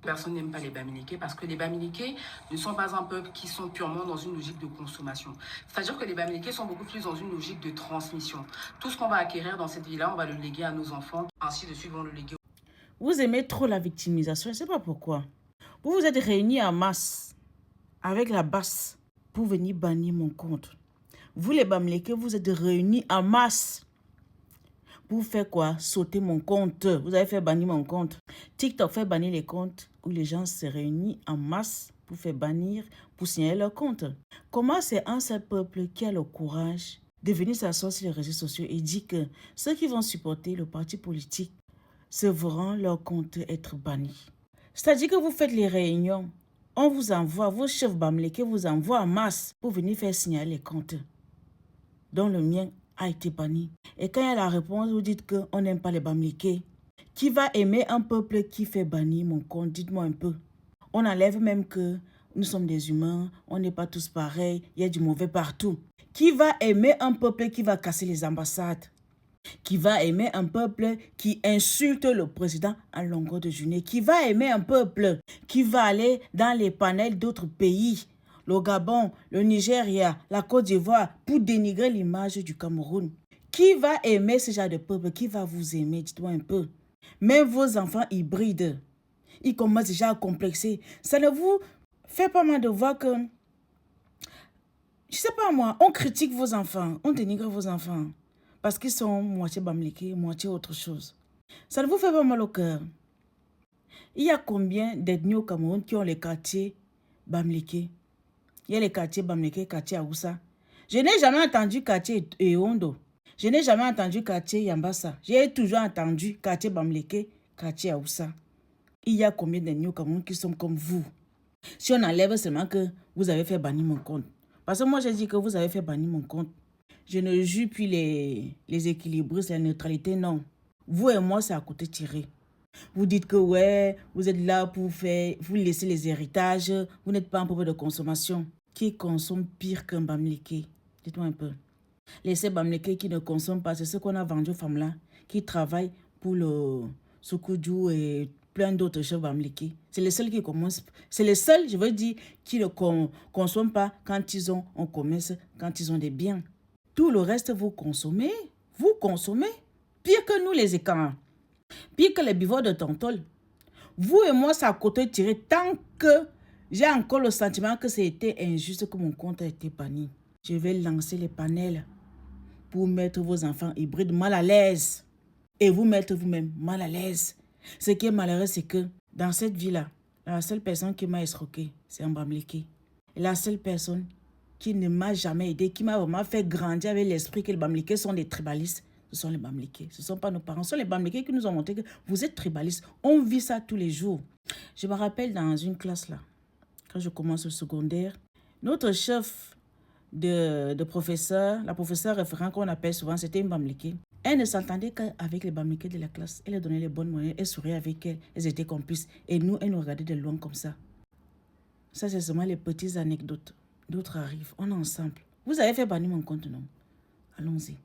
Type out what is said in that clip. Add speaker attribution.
Speaker 1: Personne n'aime pas les Bamileke parce que les Bamileke ne sont pas un peuple qui sont purement dans une logique de consommation. C'est-à-dire que les Bamileke sont beaucoup plus dans une logique de transmission. Tout ce qu'on va acquérir dans cette vie-là, on va le léguer à nos enfants. Ainsi de suite, vont le léguer.
Speaker 2: Vous aimez trop la victimisation, je ne sais pas pourquoi. Vous vous êtes réunis en masse avec la basse pour venir bannir mon compte. Vous les Bamileke, vous êtes réunis en masse. Pour faire quoi? Sauter mon compte. Vous avez fait bannir mon compte. TikTok fait bannir les comptes où les gens se réunissent en masse pour faire bannir, pour signaler leur compte. Comment c'est un seul peuple qui a le courage de venir s'asseoir sur les réseaux sociaux et dire que ceux qui vont supporter le parti politique se verront leur compte être banni? C'est-à-dire que vous faites les réunions. On vous envoie, vos chefs Bamileke vous envoient en masse pour venir faire signaler les comptes. Dont le mien a été banni. Et quand il y a la réponse, vous dites qu'on n'aime pas les Bamileke. Qui va aimer un peuple qui fait bannir mon compte? Dites-moi un peu. On enlève même que nous sommes des humains, on n'est pas tous pareils, il y a du mauvais partout. Qui va aimer un peuple qui va casser les ambassades? Qui va aimer un peuple qui insulte le président en longueur de journée? Qui va aimer un peuple qui va aller dans les panels d'autres pays, le Gabon, le Nigeria, la Côte d'Ivoire, pour dénigrer l'image du Cameroun? Qui va aimer ce genre de peuple? Qui va vous aimer? Dites-moi un peu. Même vos enfants hybrides, ils commencent déjà à complexer. Ça ne vous fait pas mal de voir que, je sais pas moi, on critique vos enfants, on dénigre vos enfants parce qu'ils sont moitié Bamileke, moitié autre chose. Ça ne vous fait pas mal au cœur? Il y a combien d'ethnies au Cameroun qui ont les quartiers Bamileke? Il y a les quartiers Bamileke, quartier Aoussa. Je n'ai jamais entendu quartier Eondo. Je n'ai jamais entendu quartier Yambassa. J'ai toujours entendu quartier Bamileke, quartier Aoussa. Il y a combien d'ethnies au Cameroun qui sont comme vous? Si on enlève seulement que vous avez fait bannir mon compte. Parce que moi, j'ai dit que vous avez fait bannir mon compte. Je ne juge plus les équilibristes, la neutralité, non. Vous et moi, c'est à côté tiré. Vous dites que ouais, vous êtes là pour faire, vous laissez les héritages, vous n'êtes pas un peuple de consommation. Qui consomme pire qu'un Bamileke? Dites-moi un peu. Les Bamileke qui ne consomment pas, c'est ce qu'on a vendu aux femmes-là, qui travaillent pour le Soukoudjou et plein d'autres chefs Bamileke. C'est les seuls qui commencent. C'est les seuls, je veux dire, qui ne consomment pas quand ils ont un commerce, quand ils ont des biens. Tout le reste, vous consommez. Vous consommez. Pire que nous, les écarts. Pire que les buveurs de Tantol. Vous et moi, c'est à côté tiré tant que j'ai encore le sentiment que c'était injuste que mon compte a été banni. Je vais lancer les panels pour mettre vos enfants hybrides mal à l'aise. Et vous mettre vous-même mal à l'aise. Ce qui est malheureux, c'est que dans cette vie-là, la seule personne qui m'a escroqué, c'est un Bamileke. Et la seule personne qui ne m'a jamais aidé, qui m'a vraiment fait grandir avec l'esprit que les Bamileke sont des tribalistes, ce sont les Bamileke. Ce ne sont pas nos parents, ce sont les Bamileke qui nous ont montré que vous êtes tribalistes. On vit ça tous les jours. Je me rappelle dans une classe là, quand je commence au secondaire, notre chef de professeur, la professeure référente qu'on appelle souvent, c'était une Bamileke. Elle ne s'entendait qu'avec les Bamileke de la classe. Elle leur donnait les bonnes moyens, elle souriait avec elles, elles étaient complices. Et nous, elle nous regardait de loin comme ça. Ça, c'est seulement les petites anecdotes. D'autres arrivent, on est ensemble. Vous avez fait bannir mon compte, non? Allons-y.